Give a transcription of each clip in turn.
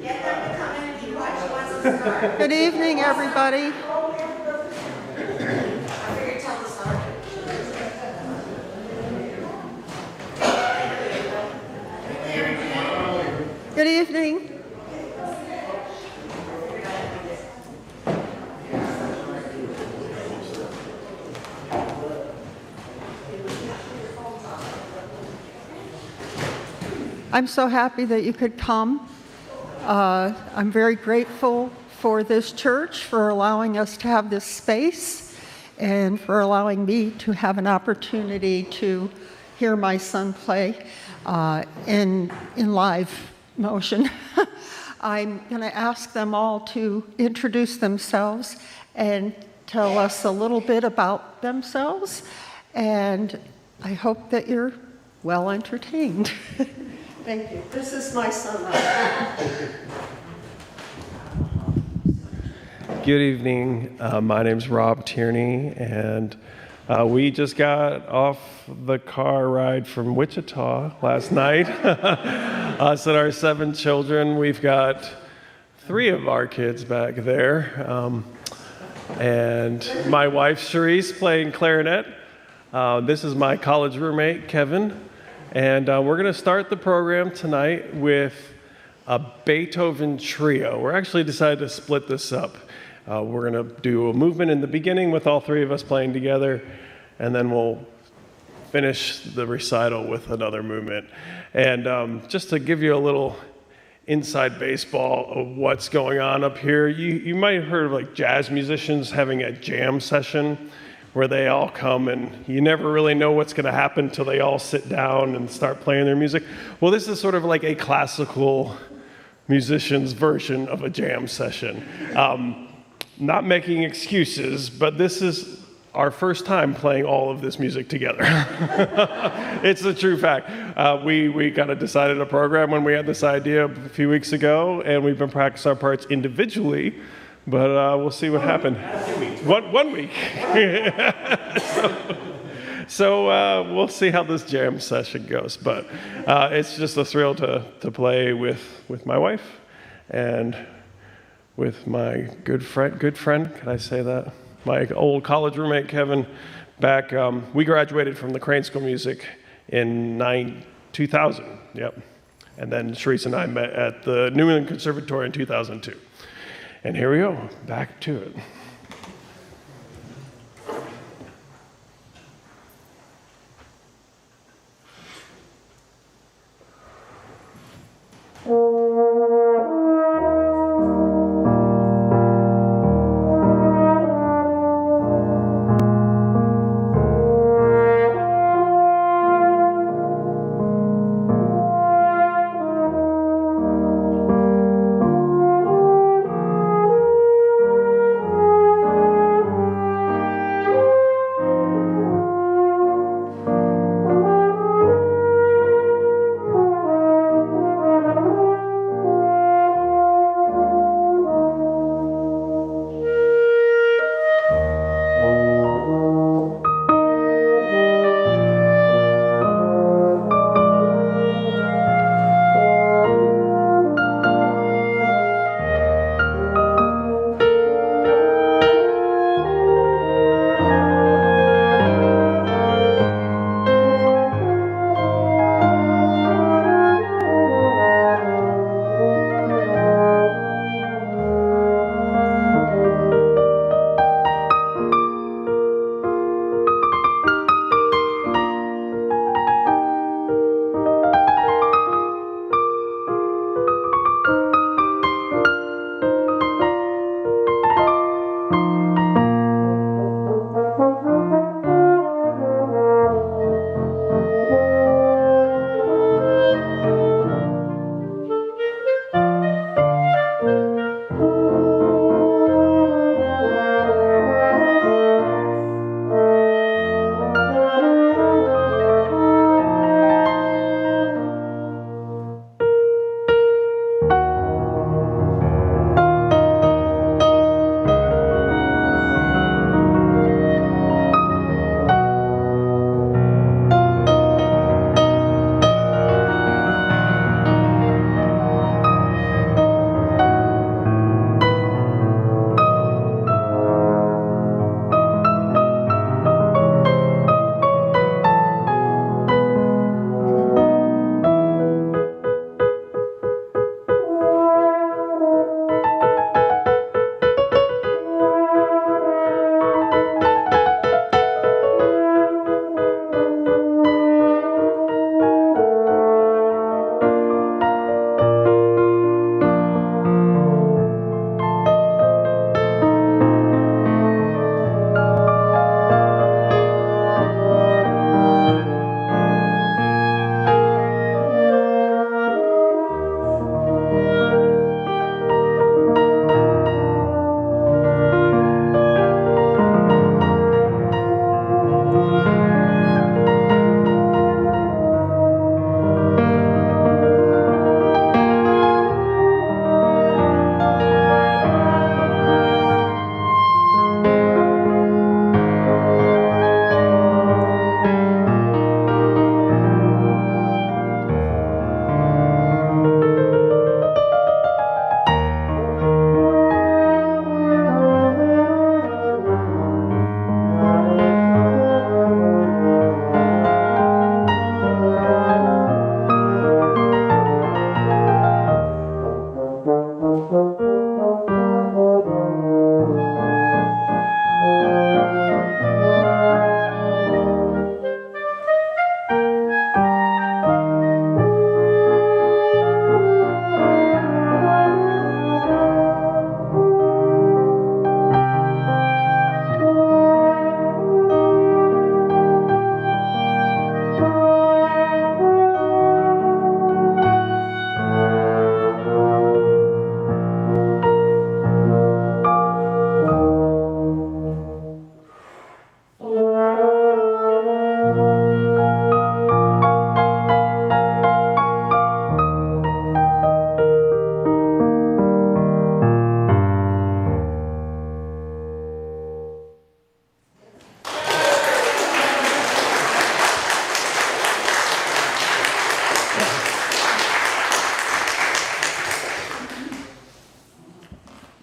Get them to come in and be what she wants to start. Good evening, everybody. I figured tell the story. Good evening. I'm so happy that you could come. I'm very grateful for this church for allowing us to have this space and for allowing me to have an opportunity to hear my son play in live motion. I'm going to ask them all to introduce themselves and tell us a little bit about themselves, and I hope that you're well entertained. Thank you. This is my son. Good evening. My name's Rob Tierney, and we just got off the car ride from Wichita last night. Us and our 7 children. We've got 3 of our kids back there, and my wife Charisse playing clarinet. This is my college roommate Kevin. And we're going to start the program tonight with a Beethoven trio. We're actually decided to split this up. We're going to do a movement in the beginning with all 3 of us playing together, and then we'll finish the recital with another movement. And just to give you a little inside baseball of what's going on up here, you might have heard of like jazz musicians having a jam session where they all come and you never really know what's going to happen until they all sit down and start playing their music. Well, this is sort of like a classical musician's version of a jam session. Not making excuses, but this is our first time playing all of this music together. It's a true fact. We kind of decided a program when we had this idea a few weeks ago, and we've been practicing our parts individually. But we'll see what happened. 1 week. So we'll see how this jam session goes. But it's just a thrill to play with my wife and with my good friend. Can I say that? My old college roommate Kevin. Back, we graduated from the Crane School of Music in 2000. Yep. And then Charisse and I met at the New England Conservatory in 2002. And here we go, back to it.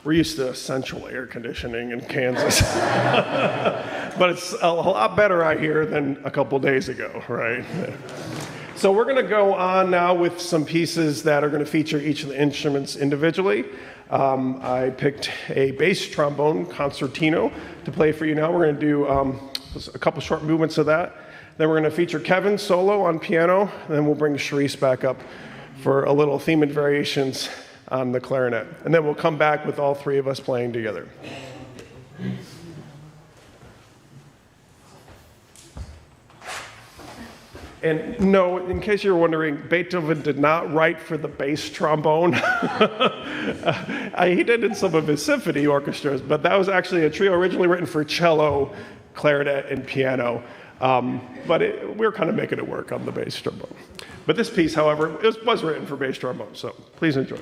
We're used to central air conditioning in Kansas. But it's a lot better, I hear, than a couple days ago, right? So we're going to go on now with some pieces that are going to feature each of the instruments individually. I picked a bass trombone concertino to play for you now. We're going to do a couple short movements of that. Then we're going to feature Kevin solo on piano. And then we'll bring Charisse back up for a little theme and variations on the clarinet. And then we'll come back with all three of us playing together. And no, in case you're wondering, Beethoven did not write for the bass trombone. He did in some of his symphony orchestras, but that was actually a trio originally written for cello, clarinet, and piano. But we were kind of making it work on the bass trombone. But this piece, however, was written for bass trombone, so please enjoy.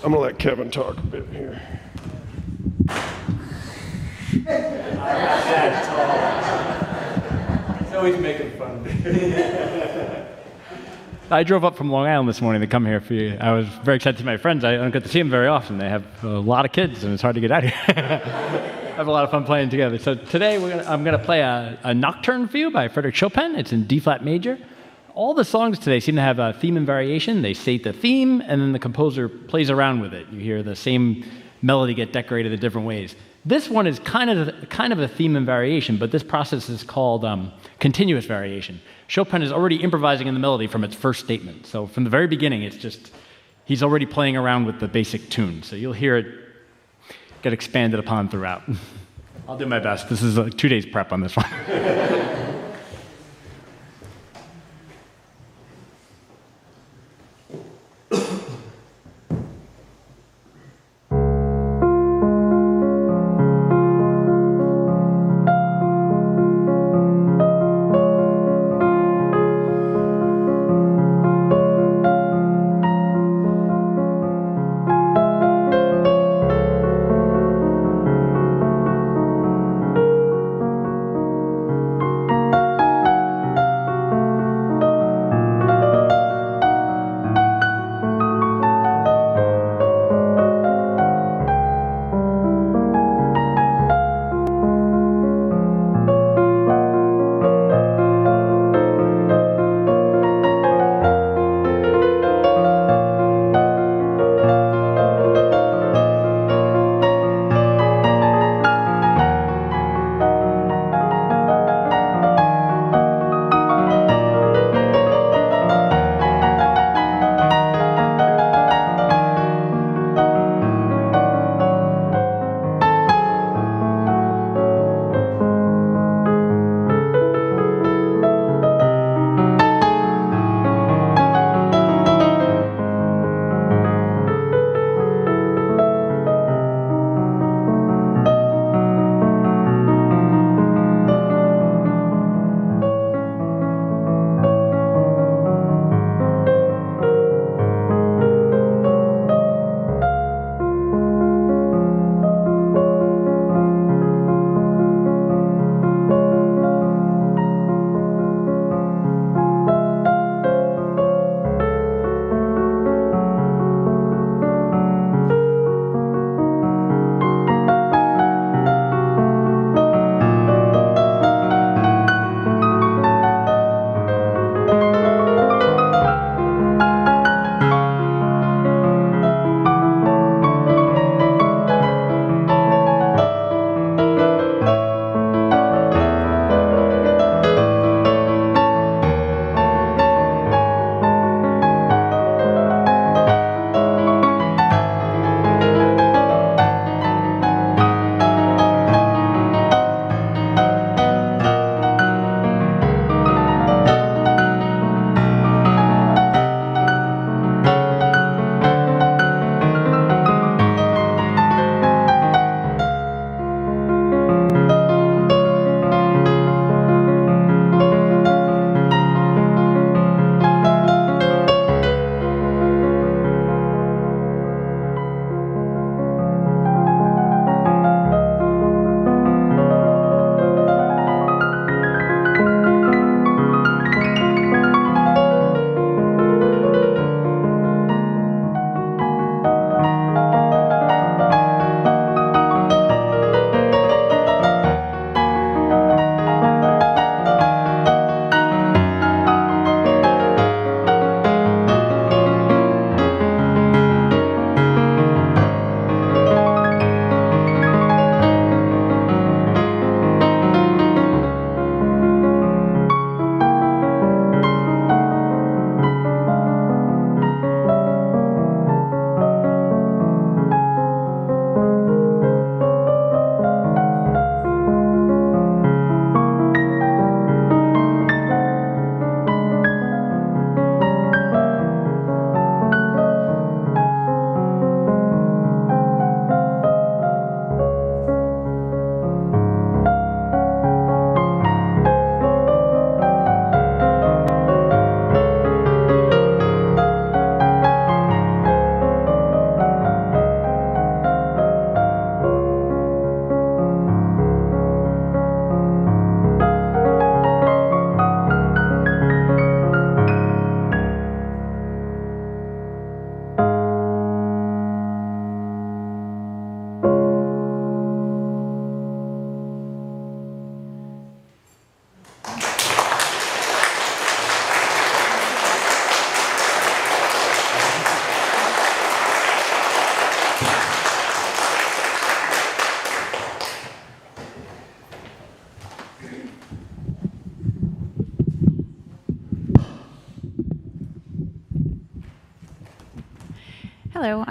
I'm gonna let Kevin talk a bit here. He's always making fun. I drove up from Long Island this morning to come here for you. I was very excited to see my friends. I don't get to see them very often. They have a lot of kids, and it's hard to get out here. I have a lot of fun playing together. So today I'm going to play a nocturne for you by Frédéric Chopin. It's in D-flat major. All the songs today seem to have a theme and variation. They state the theme, and then the composer plays around with it. You hear the same melody get decorated in different ways. This one is kind of a theme and variation, but this process is called continuous variation. Chopin is already improvising in the melody from its first statement. So from the very beginning, it's just, he's already playing around with the basic tune. So you'll hear it get expanded upon throughout. I'll do my best. This is 2 days prep on this one.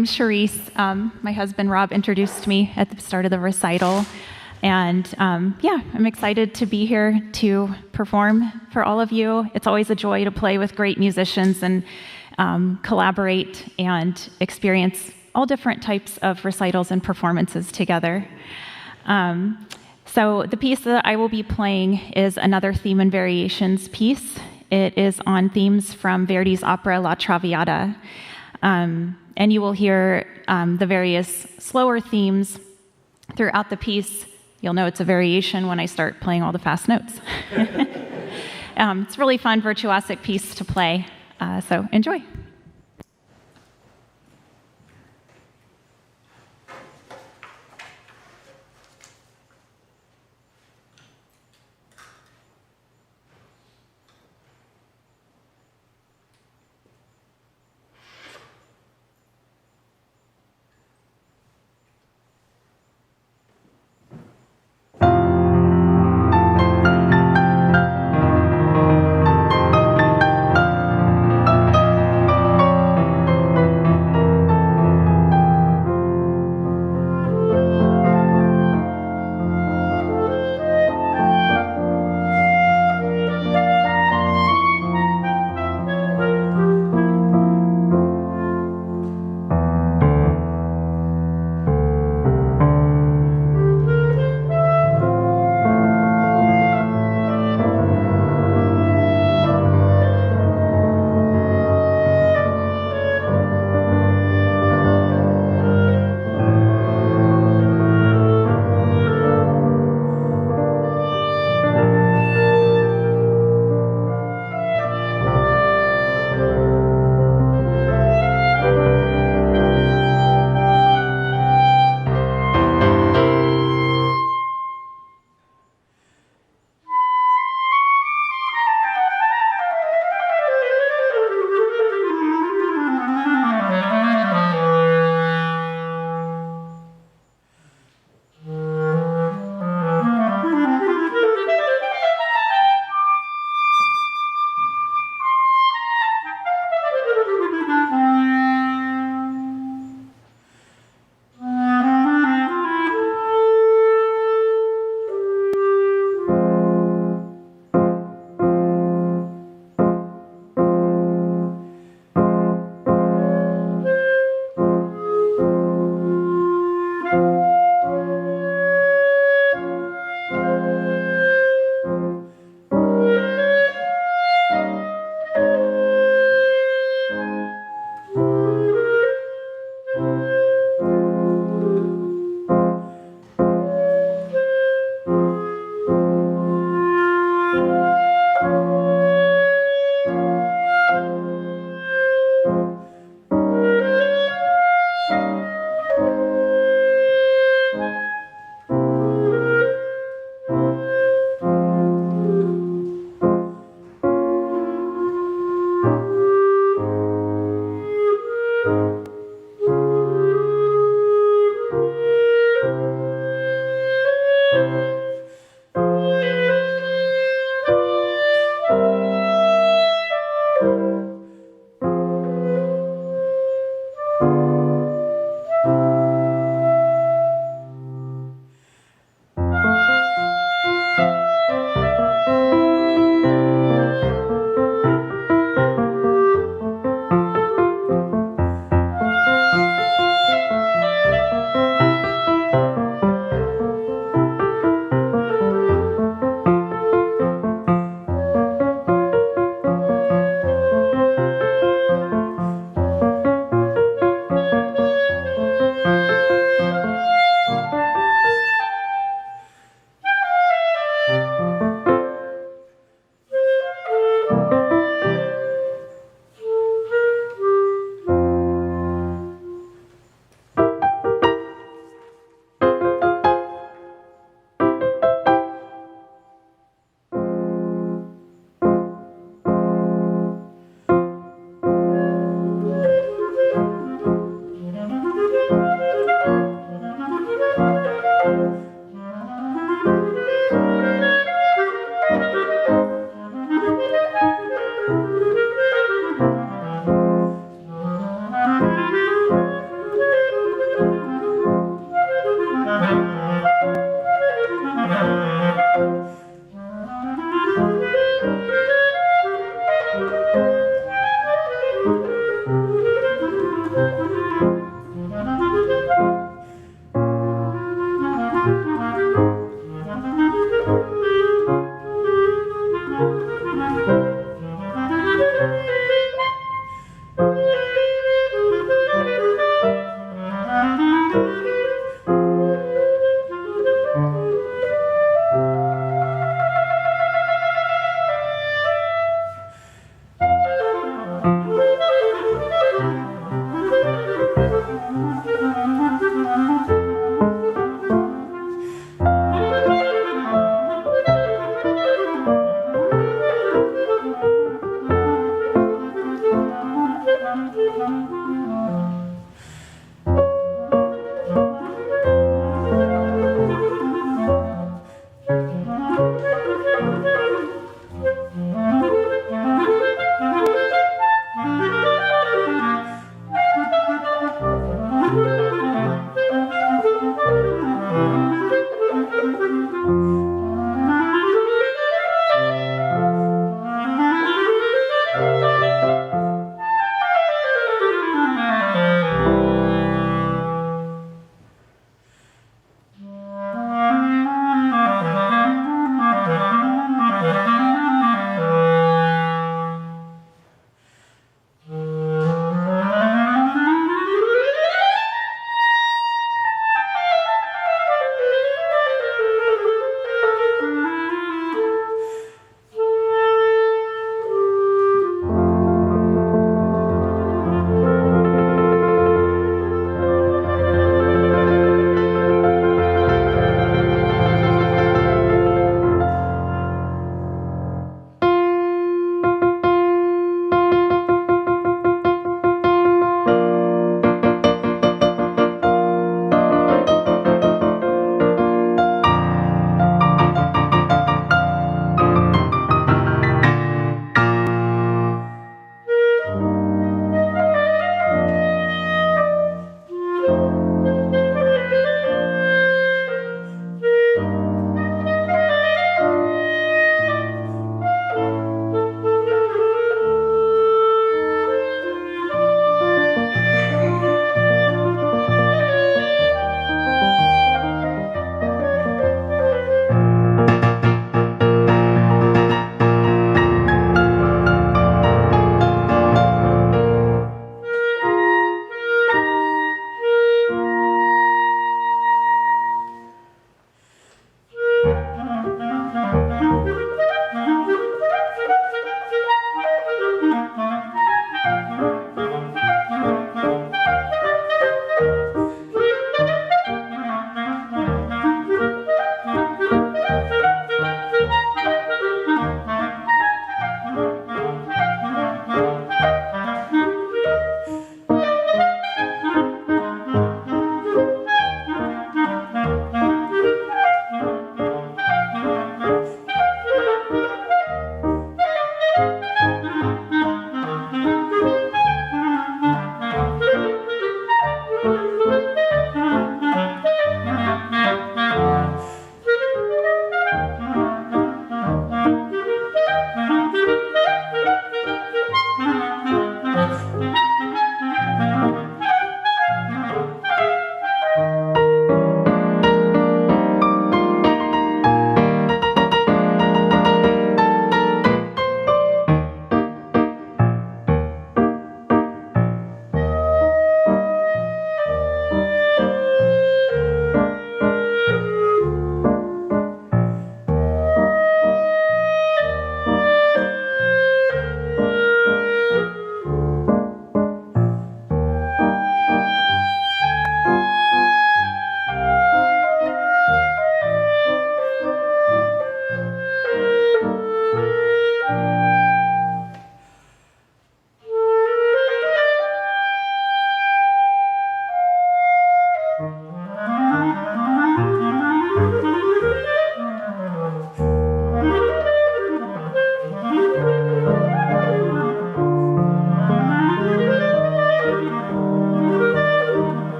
I'm Charisse. My husband Rob introduced me at the start of the recital. And yeah, I'm excited to be here to perform for all of you. It's always a joy to play with great musicians and collaborate and experience all different types of recitals and performances together. So the piece that I will be playing is another theme and variations piece. It is on themes from Verdi's opera La Traviata. And you will hear the various slower themes throughout the piece. You'll know it's a variation when I start playing all the fast notes. It's a really fun, virtuosic piece to play, so enjoy.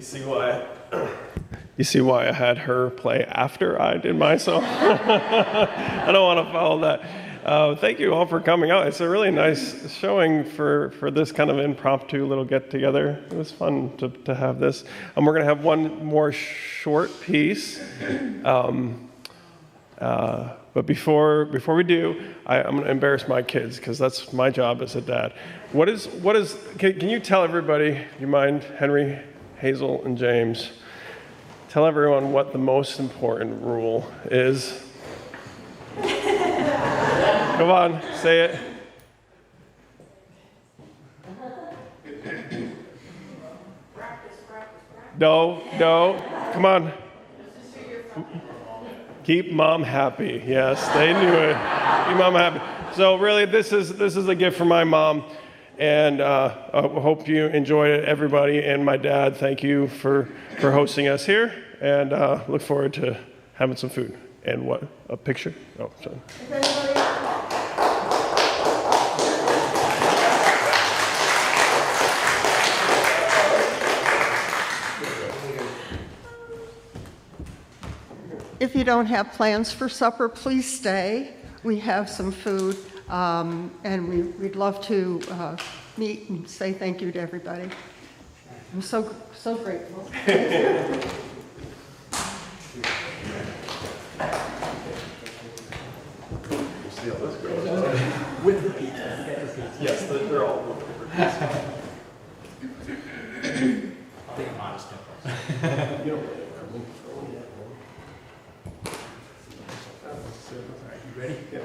You see why? You see why I had her play after I did my song? I don't want to follow that. Thank you all for coming out. It's a really nice showing for this kind of impromptu little get-together. It was fun to have this. We're going to have one more short piece. But before we do, I'm going to embarrass my kids because that's my job as a dad. Can you tell everybody, do you mind, Henry, Hazel, and James, tell everyone what the most important rule is? Come on, say it. No, come on. Keep mom happy. Yes, they knew it. Keep mom happy. So really, this is a gift from my mom, and I hope you enjoyed it, everybody. And my dad, thank you for hosting us here, and look forward to having some food. And what? A picture? Oh, sorry. If you don't have plans for supper, please stay. We have some food, and we'd love to meet and say thank you to everybody. I'm so grateful. With the pizza. Yes, they're all with the pizza. I'll take a modest step. You ready? Yeah.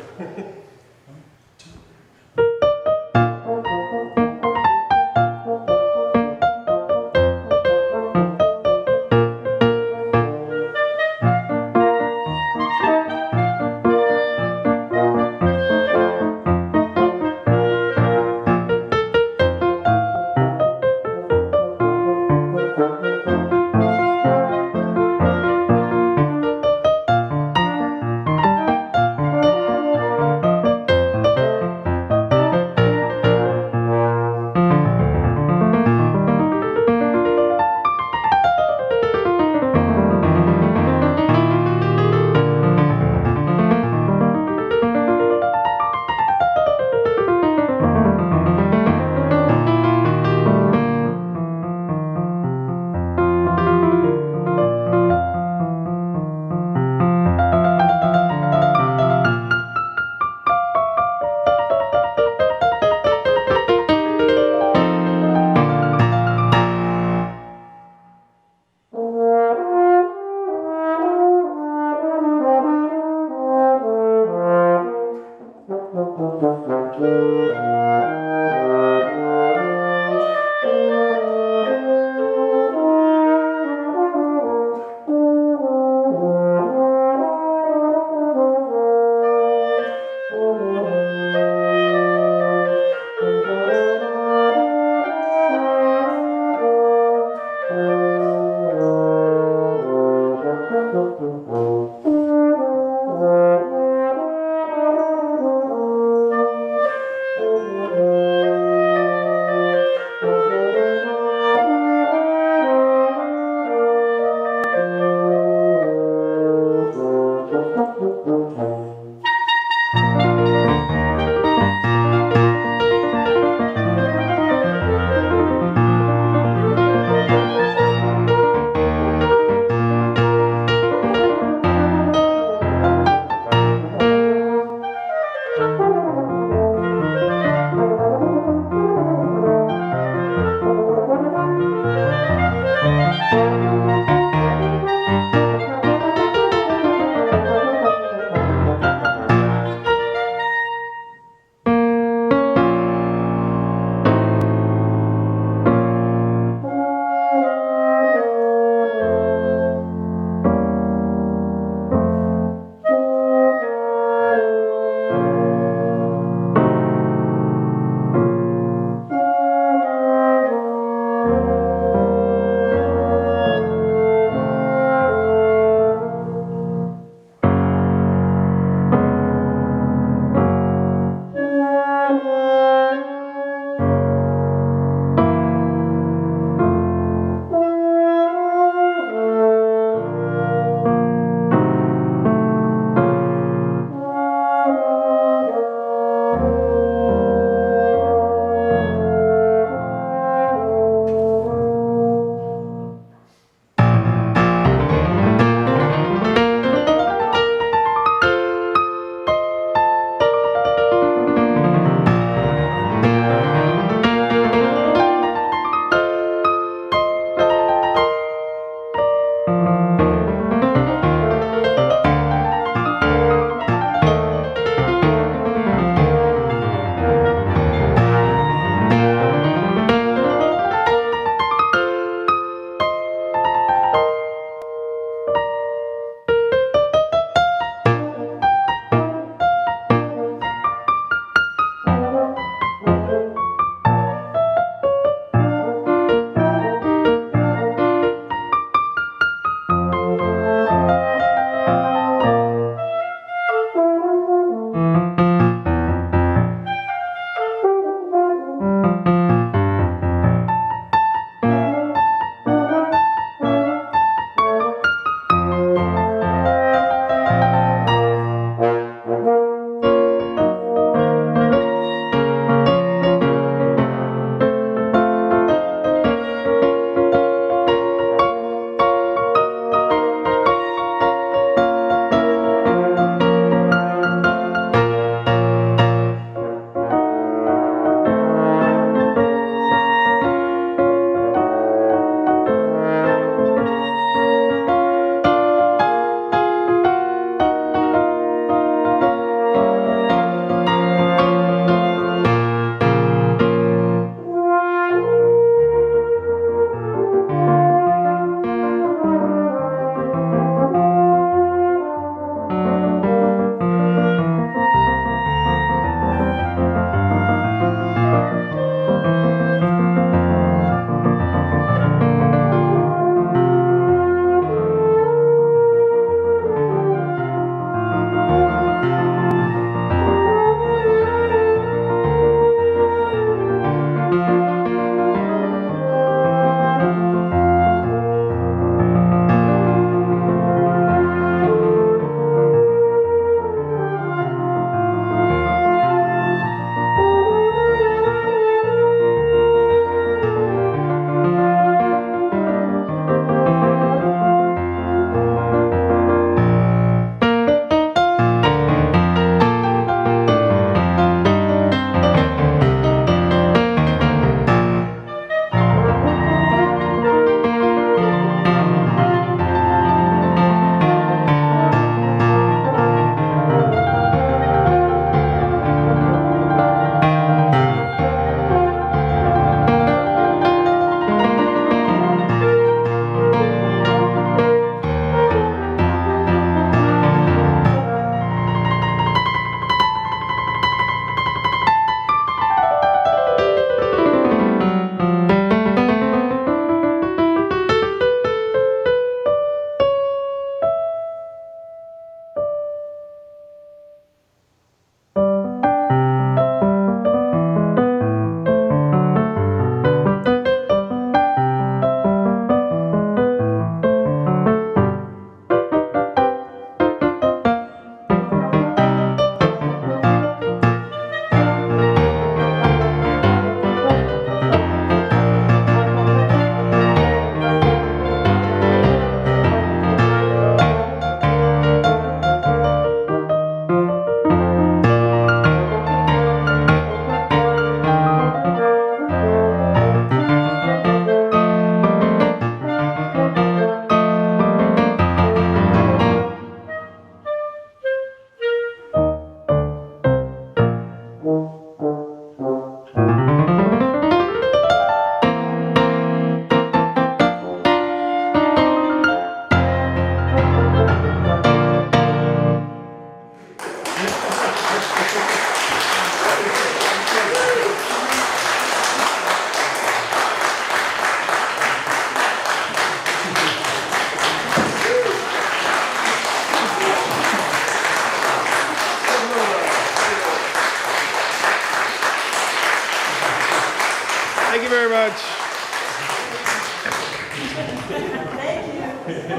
Thank you very much.